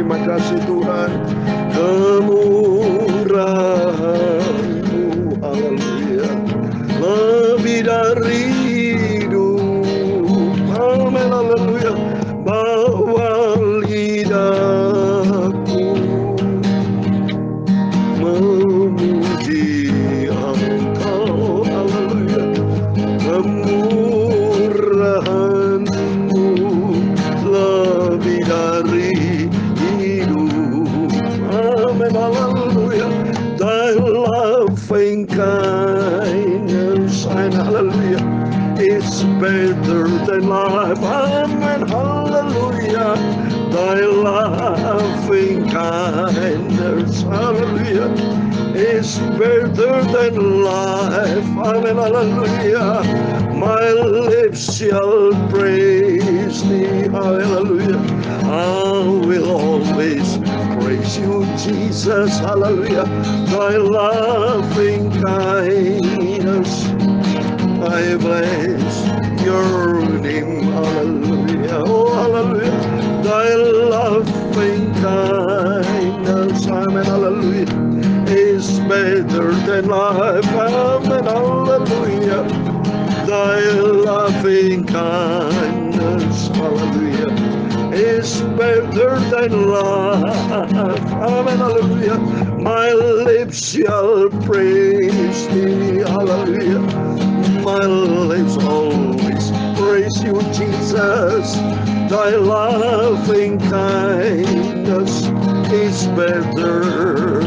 terima kasih Tuhan. Kemurahan-Mu, haleluya, lebih dari hidup. Amin, haleluya. Bawa lidahku memuji Engkau, haleluya. Kemurahan-Mu lebih dari hidup. Amin, haleluya. Thy loving kindness, and hallelujah, it's better than life. Amen, hallelujah. Thy loving kindness, hallelujah, is better than life. Amen, hallelujah. My lips shall praise Thee, hallelujah. I will always praise You, Jesus, hallelujah. Thy loving kindness, I bless Your name, hallelujah. Oh, hallelujah. Thy loving kindness, amen, hallelujah, is better than life. Amen, hallelujah. Thy loving kindness, hallelujah, is better than life. Amen, hallelujah. My lips shall praise Thee, hallelujah. My lips always praise You, Jesus. Thy loving kindness is better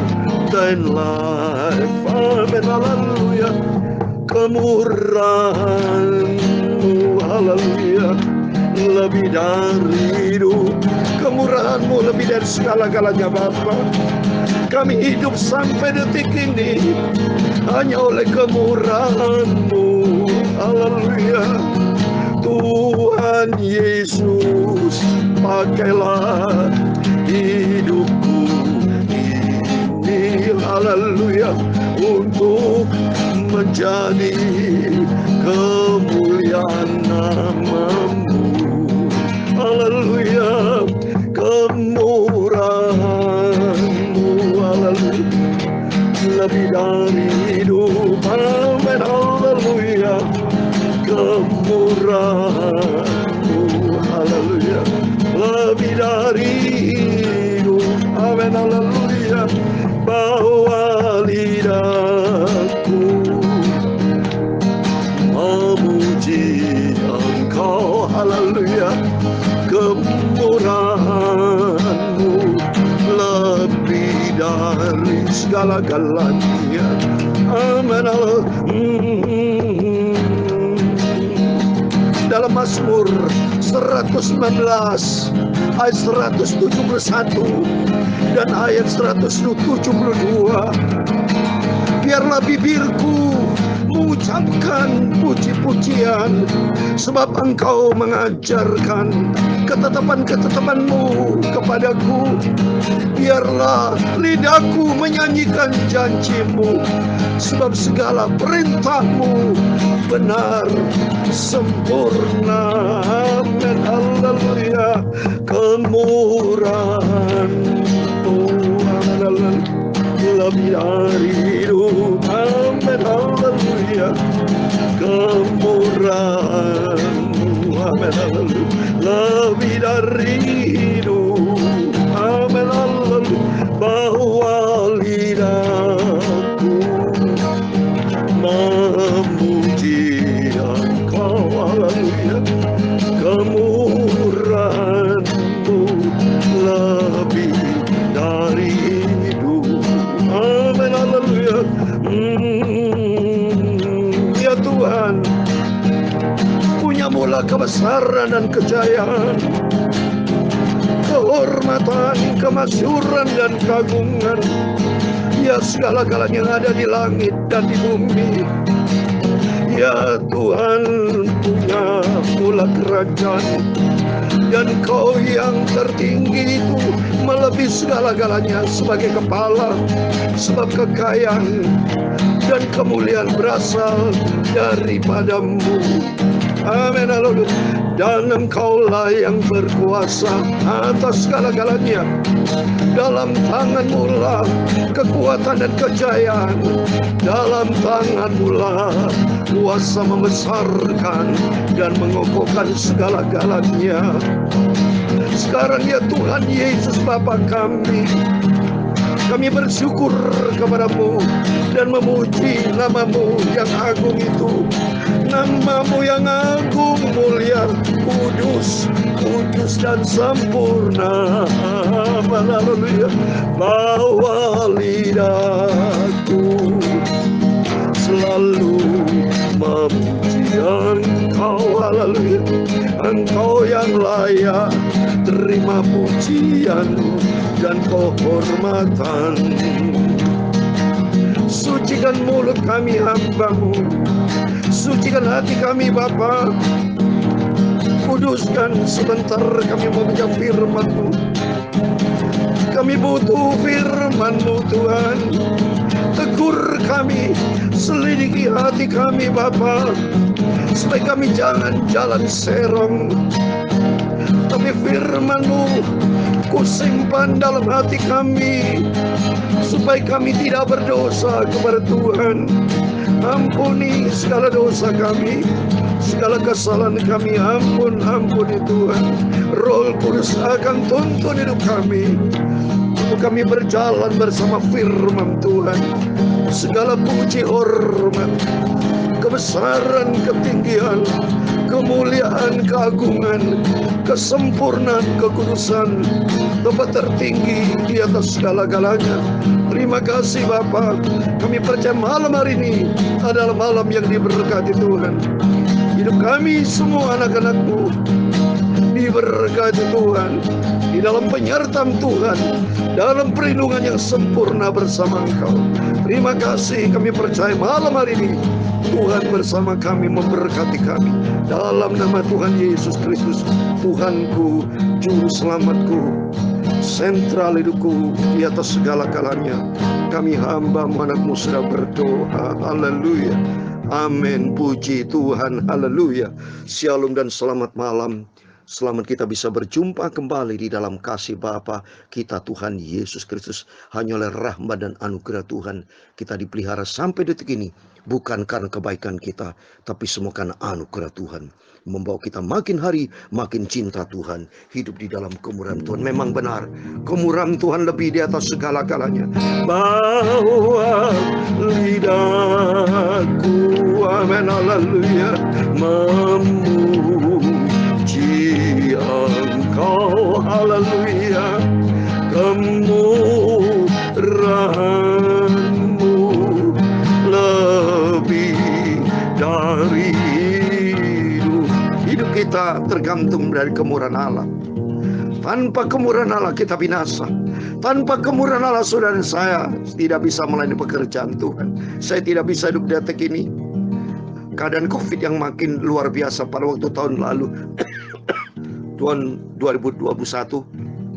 than life. Amen, hallelujah. Kemurahan-Mu, haleluya, lebih dari hidup. Kemurahan-Mu lebih dari segala-galanya, Bapa. Kami hidup sampai detik ini hanya oleh kemurahan-Mu, haleluya. Tuhan Yesus, pakailah hidupku ini, haleluya, untuk menjadi kemuliaan nama-Mu, haleluya. Kemurahan-Mu, haleluya, lebih dari hidup. Amin, haleluya. Kemurahan-Mu, haleluya, lebih dari hidup. Amin, haleluya. Bawa lidahku memuji Engkau, haleluya. Kemurahan-Mu lebih dari segala-galanya. Amin, dalam Mazmur 119 ayat 171 dan ayat 172, biarlah bibirku mengucapkan puji-pujian, sebab Engkau mengajarkan ketetapan-ketetapan-Mu kepadaku. Biarlah lidahku menyanyikan janji-Mu, sebab segala perintah-Mu benar sempurna. Amin, haleluya. Kemurahan-Mu, haleluya, lebih dari hidup. Amin, haleluya. Kemurahan-Mu, amin, haleluya, lebih dari hidup. Amin, haleluya. Bawa lidahku memuji Engkau, haleluya. Kemurahan-Mu lebih dari hidup. Amin, haleluya. Ya Tuhan, punya mula kebesaran dan kejayaan, kehormatan, kemasyhuran dan keagungan. Ya segala-galanya yang ada di langit dan di bumi. Ya Tuhan, punya mula kerajaan, dan Kau yang tertinggi itu melebihi segala-galanya sebagai kepala. Sebab kekayaan dan kemuliaan berasal daripada-Mu. Amin, haleluya. Dan Engkaulah yang berkuasa atas segala-galanya. Dalam tangan-Mu lah kekuatan dan kejayaan. Dalam tangan-Mu lah kuasa membesarkan dan mengokohkan segala-galanya. Sekarang ya Tuhan Yesus Bapa kami bersyukur kepada-Mu dan memuji nama-Mu yang agung itu. Nama-Mu yang agung, mulia, kudus, kudus dan sempurna. Haleluya. Bawa lidahku selalu memuji Engkau. Haleluya. Engkau yang layak terima pujian dan kehormatan. Sucikan mulut kami hamba-Mu, sucikan hati kami Bapa. Kuduskan sebentar kami membaca firman-Mu. Kami butuh firman-Mu Tuhan. Tegur kami, selidiki hati kami Bapa, supaya kami jangan jalan serong. Tapi firman-Mu kusimpan dalam hati kami, supaya kami tidak berdosa kepada Tuhan. Ampuni segala dosa kami, segala kesalahan kami. Ampuni Tuhan. Roh Kudus akan tuntun hidup kami, untuk kami berjalan bersama firman Tuhan. Segala puji, hormat, kebesaran, ketinggian, kemuliaan, keagungan, kesempurnaan, kekudusan, tempat tertinggi di atas segala-galanya. Terima kasih Bapa. Kami percaya malam hari ini adalah malam yang diberkati Tuhan. Hidup kami semua anak-anak-Mu diberkati Tuhan, di dalam penyertaan Tuhan, dalam perlindungan yang sempurna bersama Engkau. Terima kasih. Kami percaya malam hari ini Tuhan bersama kami, memberkati kami. Dalam nama Tuhan Yesus Kristus, Tuhanku, Juru Selamatku, sentral hidupku di atas segala-galanya. Kami hamba-Mu, anak-Mu sudah berdoa. Haleluya. Amin. Puji Tuhan. Haleluya. Shalom dan selamat malam. Selamat kita bisa berjumpa kembali di dalam kasih Bapa kita Tuhan Yesus Kristus. Hanya oleh rahmat dan anugerah Tuhan kita dipelihara sampai detik ini. Bukan karena kebaikan kita, tapi semua karena anugerah Tuhan. Membawa kita makin hari makin cinta Tuhan. Hidup di dalam kemurahan Tuhan. Memang benar, kemurahan Tuhan lebih di atas segala-galanya. Bawa lidahku, amin, haleluya, memuji Engkau, haleluya. Kemurahan-Mu lebih dari hidup kita tergantung dari kemurahan Allah. Tanpa kemurahan Allah kita binasa. Tanpa kemurahan Allah, saudara saya tidak bisa melayani pekerjaan Tuhan. Saya tidak bisa hidup di detik ini. Keadaan COVID yang makin luar biasa pada waktu tahun lalu, tahun 2021,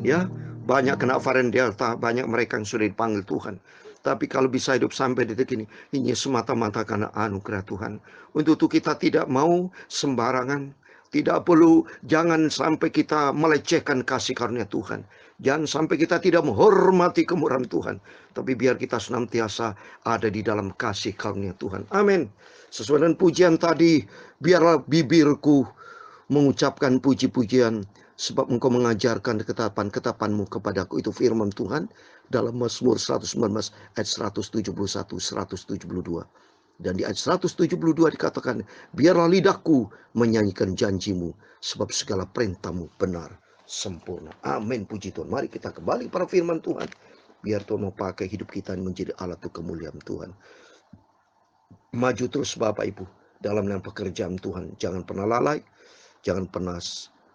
ya, banyak kena varian Delta, banyak mereka yang sudah dipanggil Tuhan. Tapi kalau bisa hidup sampai detik ini semata-mata karena anugerah Tuhan. Untuk itu kita tidak mau sembarangan. Tidak perlu, jangan sampai kita melecehkan kasih karunia Tuhan. Jangan sampai kita tidak menghormati kemurahan Tuhan. Tapi biar kita senantiasa ada di dalam kasih karunia Tuhan. Amin. Sesuai dengan pujian tadi, biarlah bibirku mengucapkan puji-pujian, sebab Engkau mengajarkan ketetapan-ketetapan-Mu kepadaku. Itu firman Tuhan dalam Mazmur 119 ayat 171, 172. Dan di ayat 172 dikatakan, biarlah lidahku menyanyikan janji-Mu, sebab segala perintah-Mu benar, sempurna. Amin, puji Tuhan. Mari kita kembali pada firman Tuhan. Biar Tuhan mau pakai hidup kita menjadi alat untuk kemuliaan Tuhan. Maju terus Bapak Ibu dalam pekerjaan Tuhan. Jangan pernah lalai, jangan pernah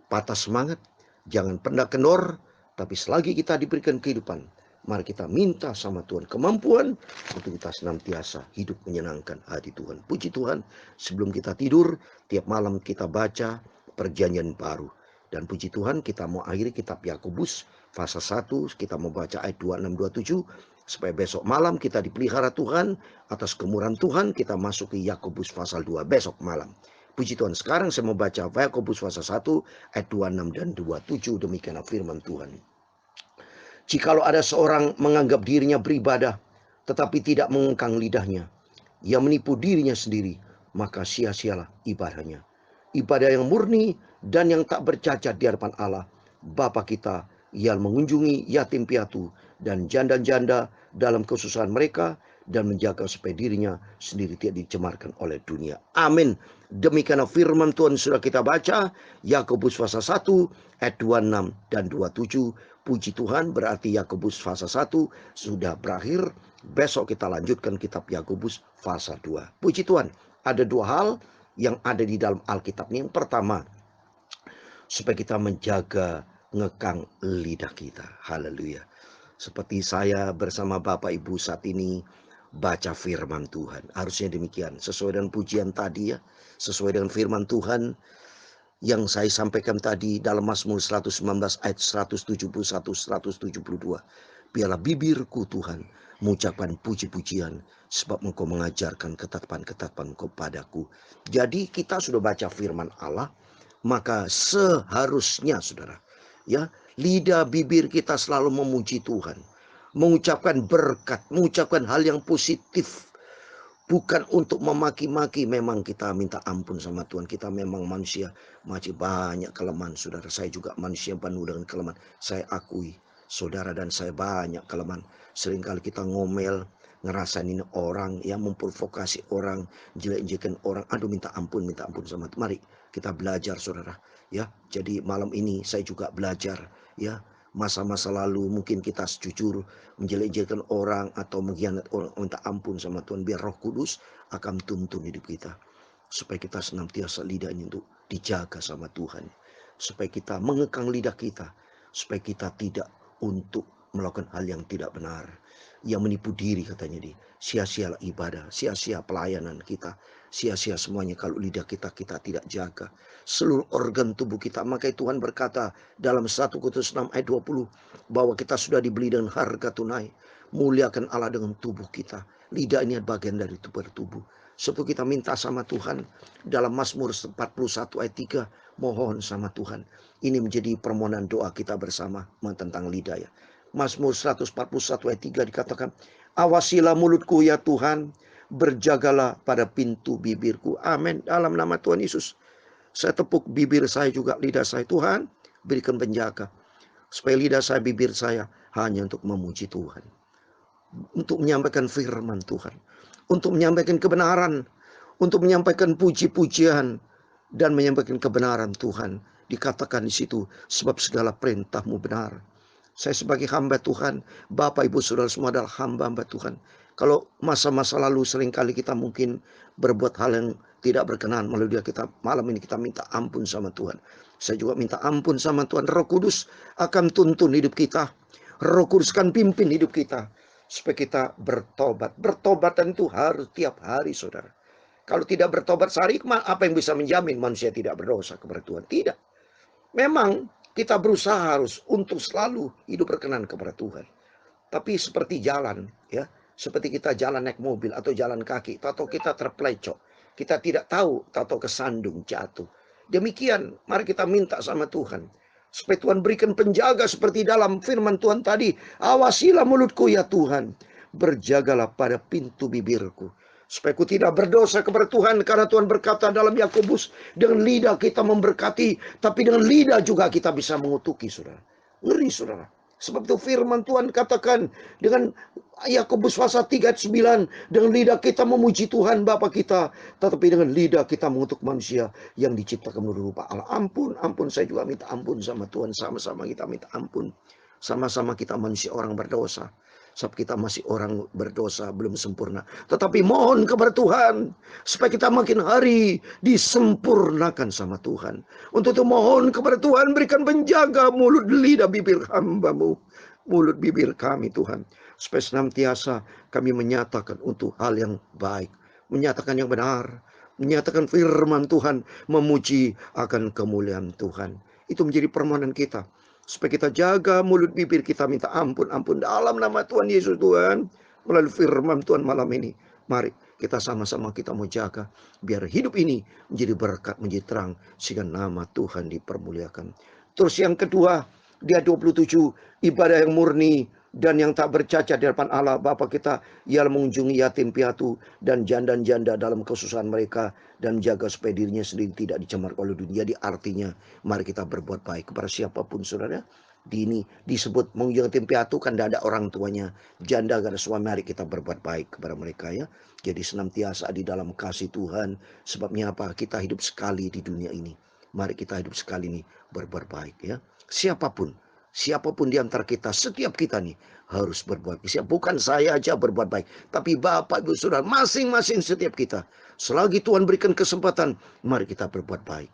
patah semangat, jangan pernah kendor. Tapi selagi kita diberikan kehidupan, mari kita minta sama Tuhan kemampuan untuk kita senantiasa hidup menyenangkan hati Tuhan. Puji Tuhan, sebelum kita tidur, tiap malam kita baca perjanjian baru. Dan puji Tuhan, kita mau akhiri kitab Yakobus pasal 1, kita mau baca ayat 26-27. Supaya besok malam kita dipelihara Tuhan atas kemurahan Tuhan, kita masuk ke Yakobus pasal 2 besok malam. Puji Tuhan. Sekarang saya mau baca Yakobus pasal 1 ayat 26 dan 27. Demikianlah firman Tuhan. Jikalau ada seorang menganggap dirinya beribadah, tetapi tidak mengengkang lidahnya, ia menipu dirinya sendiri, maka sia-sialah ibadahnya. Ibadah yang murni dan yang tak bercacat di hadapan Allah, Bapa kita, yang mengunjungi yatim piatu dan janda-janda dalam kesusahan mereka, dan menjaga supaya dirinya sendiri tidak dicemarkan oleh dunia. Amin. Demikianlah firman Tuhan sudah kita baca, Yakobus pasal 1 ayat 26 dan 27. Puji Tuhan, berarti Yakobus pasal 1 sudah berakhir. Besok kita lanjutkan kitab Yakobus pasal 2. Puji Tuhan, ada dua hal yang ada di dalam Alkitab ini. Yang pertama, supaya kita menjaga ngekang lidah kita. Haleluya. Seperti saya bersama Bapak Ibu saat ini baca firman Tuhan. Harusnya demikian. Sesuai dengan pujian tadi ya. Sesuai dengan firman Tuhan yang saya sampaikan tadi dalam Mazmur 119 ayat 171, 172. Biarlah bibirku Tuhan mengucapkan puji-pujian, sebab Engkau mengajarkan ketetapan-ketetapan kepadaku. Jadi kita sudah baca firman Allah, maka seharusnya saudara, ya, lidah bibir kita selalu memuji Tuhan, mengucapkan berkat, mengucapkan hal yang positif. Bukan untuk memaki-maki. Memang kita minta ampun sama Tuhan. Kita memang manusia, masih banyak kelemahan. Saudara, saya juga manusia penuh dengan kelemahan. Saya akui, saudara dan saya banyak kelemahan. Seringkali kita ngomel, ngerasain orang, yang memprovokasi orang, jelek-jelekan orang. Aduh, minta ampun sama Tuhan. Mari kita belajar saudara. Ya, jadi malam ini saya juga belajar ya. Masa-masa lalu mungkin kita jujur menjelek-jelekan orang atau mengkhianat orang, minta ampun sama Tuhan. Biar Roh Kudus akan tuntun hidup kita, supaya kita senantiasa lidah ini untuk dijaga sama Tuhan, supaya kita mengekang lidah kita, supaya kita tidak untuk melakukan hal yang tidak benar, yang menipu diri katanya di sia-sia ibadah, sia-sia pelayanan kita, sia-sia semuanya kalau lidah kita tidak jaga seluruh organ tubuh kita. Maka Tuhan berkata dalam 1 Korintus 6 ayat 20 bahwa kita sudah dibeli dengan harga tunai. Muliakan Allah dengan tubuh kita. Lidah ini bagian dari tubuh. Sebab kita minta sama Tuhan dalam Mazmur 41 ayat 3, mohon sama Tuhan. Ini menjadi permohonan doa kita bersama tentang lidah ya. Mazmur 141 ayat 3 dikatakan, awasilah mulutku ya Tuhan, berjagalah pada pintu bibirku. Amin. Dalam nama Tuhan Yesus, saya tepuk bibir saya juga, lidah saya. Tuhan, berikan penjaga, supaya lidah saya, bibir saya hanya untuk memuji Tuhan, untuk menyampaikan firman Tuhan, untuk menyampaikan kebenaran, untuk menyampaikan puji-pujian, dan menyampaikan kebenaran Tuhan. Dikatakan di situ, sebab segala perintah-Mu benar. Saya sebagai hamba Tuhan, Bapak Ibu Saudara semua adalah hamba-hamba Tuhan. Kalau masa-masa lalu seringkali kita mungkin berbuat hal yang tidak berkenan melalui kita, malam ini kita minta ampun sama Tuhan. Saya juga minta ampun sama Tuhan. Roh Kudus akan tuntun hidup kita. Roh Kudus akan pimpin hidup kita, supaya kita bertobat. Bertobatan itu harus tiap hari saudara. Kalau tidak bertobat sehari, apa yang bisa menjamin manusia tidak berdosa kepada Tuhan? Tidak. Memang kita berusaha harus untuk selalu hidup berkenan kepada Tuhan. Tapi seperti jalan ya, seperti kita jalan naik mobil atau jalan kaki, atau kita terpelecok, kita tidak tahu, atau kesandung jatuh. Demikian, mari kita minta sama Tuhan, supaya Tuhan berikan penjaga seperti dalam firman Tuhan tadi. Awasilah mulutku ya Tuhan, berjagalah pada pintu bibirku, supaya ku tidak berdosa kepada Tuhan. Karena Tuhan berkata dalam Yakobus, dengan lidah kita memberkati, tapi dengan lidah juga kita bisa mengutuki saudara. Ngeri saudara. Sebab itu firman Tuhan katakan dengan Yakobus pasal 3 ayat 9, dengan lidah kita memuji Tuhan Bapa kita, tetapi dengan lidah kita mengutuk manusia yang diciptakan menurut rupa Allah. Ampun, saya juga minta ampun sama Tuhan. Sama-sama kita minta ampun. Sama-sama kita manusia orang berdosa. Sebab kita masih orang berdosa, belum sempurna. Tetapi mohon kepada Tuhan, supaya kita makin hari disempurnakan sama Tuhan. Untuk itu mohon kepada Tuhan, berikan penjaga mulut, lidah, bibir hamba-Mu. Mulut bibir kami Tuhan, supaya senantiasa kami menyatakan untuk hal yang baik, menyatakan yang benar, menyatakan firman Tuhan, memuji akan kemuliaan Tuhan. Itu menjadi permohonan kita, supaya kita jaga mulut bibir kita, minta ampun dalam nama Tuhan Yesus Tuhan. Melalui firman Tuhan malam ini, mari Kita sama-sama kita mau jaga. Biar hidup ini menjadi berkat, menjadi terang. Sehingga nama Tuhan dipermuliakan. Terus yang kedua, dia 27, ibadah yang murni dan yang tak bercacat di hadapan Allah Bapa kita, ialah mengunjungi yatim piatu dan janda-janda dalam kesusahan mereka, dan jaga supaya dirinya sendiri tidak dicemarkan oleh dunia. Jadi artinya mari kita berbuat baik kepada siapapun, saudara. Ini disebut mengunjungi yatim piatu, kan tidak ada orang tuanya, janda gak ada suami. Mari kita berbuat baik kepada mereka, ya. Jadi senantiasa di dalam kasih Tuhan. Sebabnya apa? Kita hidup sekali di dunia ini. Mari kita hidup sekali nih berbuat baik, ya. Siapapun di antara kita, setiap kita nih harus berbuat baik. Bukan saya aja berbuat baik, tapi Bapak, Ibu, Saudara, masing-masing setiap kita. Selagi Tuhan berikan kesempatan, mari kita berbuat baik.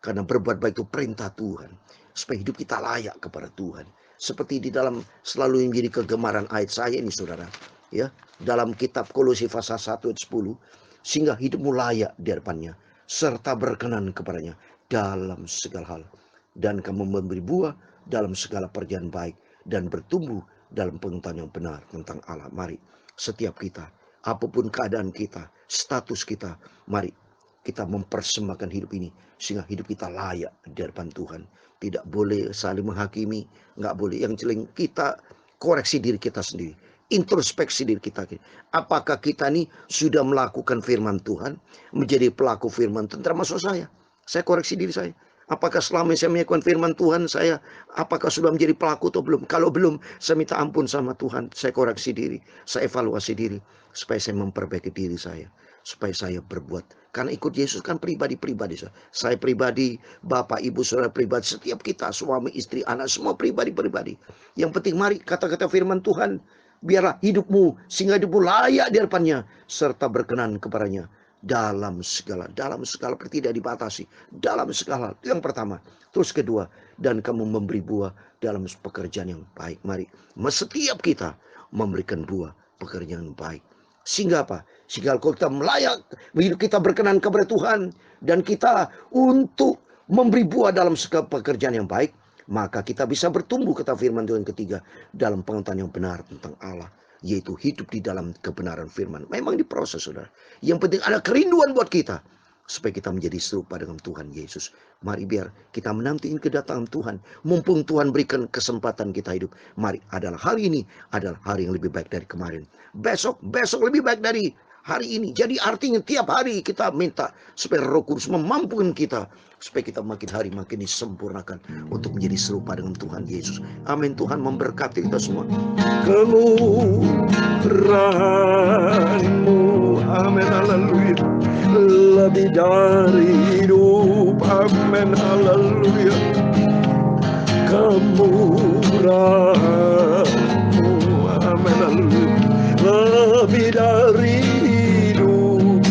Karena berbuat baik itu perintah Tuhan. Supaya hidup kita layak kepada Tuhan. Seperti di dalam selalu menjadi kegemaran ayat saya ini, saudara. Ya, dalam kitab Kolose pasal 1 ayat 10. Sehingga hidupmu layak di hadapannya, serta berkenan kepadanya dalam segala hal. Dan kamu memberi buah dalam segala perjalanan baik, dan bertumbuh dalam pengetahuan yang benar tentang Allah. Mari setiap kita, apapun keadaan kita, status kita, mari kita mempersembahkan hidup ini sehingga hidup kita layak di hadapan Tuhan. Tidak boleh saling menghakimi, nggak boleh. Yang jelas kita koreksi diri kita sendiri, introspeksi diri kita. Apakah kita nih sudah melakukan firman Tuhan, menjadi pelaku firman Tuhan, termasuk saya? Saya koreksi diri saya. Apakah selama saya melakukan firman Tuhan, saya apakah sudah menjadi pelaku atau belum? Kalau belum, saya minta ampun sama Tuhan. Saya koreksi diri, saya evaluasi diri, supaya saya memperbaiki diri saya, supaya saya berbuat. Karena ikut Yesus kan pribadi-pribadi. Saya pribadi, Bapak, Ibu, Saudara pribadi, setiap kita, suami, istri, anak, semua pribadi-pribadi. Yang penting mari kata-kata firman Tuhan, biarlah hidupmu, sehingga hidupmu layak di hadapannya, serta berkenan kepadanya. Dalam segala tidak dibatasi, dalam segala. Yang pertama. Terus kedua, dan kamu memberi buah dalam pekerjaan yang baik. Mari setiap kita memberikan buah pekerjaan yang baik. Sehingga apa? Sehingga kalau kita melayak, hidup kita berkenan kepada Tuhan, dan kita untuk memberi buah dalam segala pekerjaan yang baik, maka kita bisa bertumbuh, kata firman Tuhan ketiga, dalam pengetahuan yang benar tentang Allah. Yaitu hidup di dalam kebenaran firman. Memang diproses, saudara. Yang penting ada kerinduan buat kita, supaya kita menjadi serupa dengan Tuhan Yesus. Mari biar kita menantikan kedatangan Tuhan. Mumpung Tuhan berikan kesempatan kita hidup. Mari, hari ini adalah hari yang lebih baik dari kemarin. Besok lebih baik dari hari ini. Jadi artinya tiap hari kita minta supaya Roh Kudus memampukan kita, supaya kita makin hari makin disempurnakan untuk menjadi serupa dengan Tuhan Yesus. Amin. Tuhan memberkati kita semua. Kemurahan-Mu, amin, haleluya, lebih dari hidup, amin, haleluya. Kemurahan-Mu, amin, haleluya, lebih dari hidup,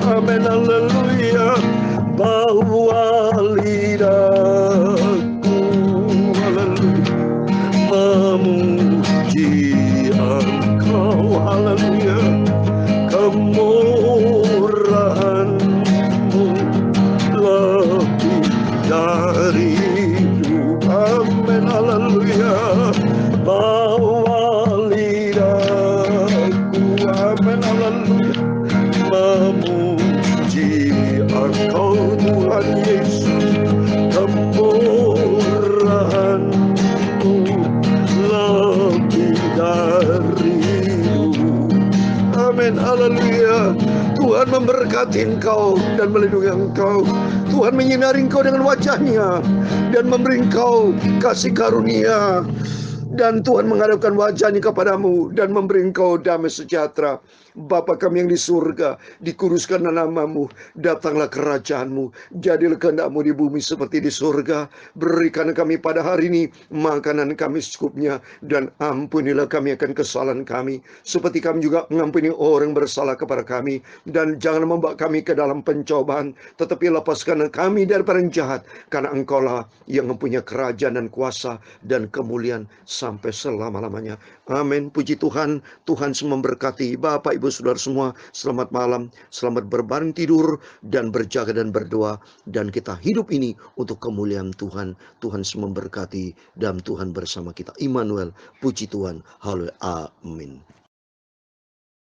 amin, haleluya. Bahwa lidahku, haleluya, memuji Engkau, haleluya. Kemurahan-Mu lebih dari hidup, amin, haleluya. Bahwa lidahku, amin, haleluya, memuji Engkau, Tuhan Yesus. Kemurahan-Mu lebih dari hidup, amin, haleluya. Tuhan memberkati engkau dan melindungi engkau. Tuhan menyinari engkau dengan wajahnya dan memberi engkau kasih karunia. Dan Tuhan menghadapkan wajahnya kepadamu dan memberi engkau damai sejahtera. Bapa kami yang di surga, dikuduskanlah namamu, datanglah kerajaanmu, jadilah kehendak-Mu di bumi seperti di surga. Berikan kami pada hari ini makanan kami secukupnya, dan ampunilah kami akan kesalahan kami, seperti kami juga mengampuni orang bersalah kepada kami. Dan jangan membawa kami ke dalam pencobaan, tetapi lepaskan kami daripada yang jahat, karena Engkaulah yang mempunyai kerajaan dan kuasa dan kemuliaan sampai selama-lamanya. Amin. Puji Tuhan. Tuhan memberkati Bapak, Ibu, Saudara semua. Selamat malam, selamat berbaring tidur dan berjaga dan berdoa, dan kita hidup ini untuk kemuliaan Tuhan. Tuhan memberkati dan Tuhan bersama kita. Immanuel. Puji Tuhan. Haleluya. Amin.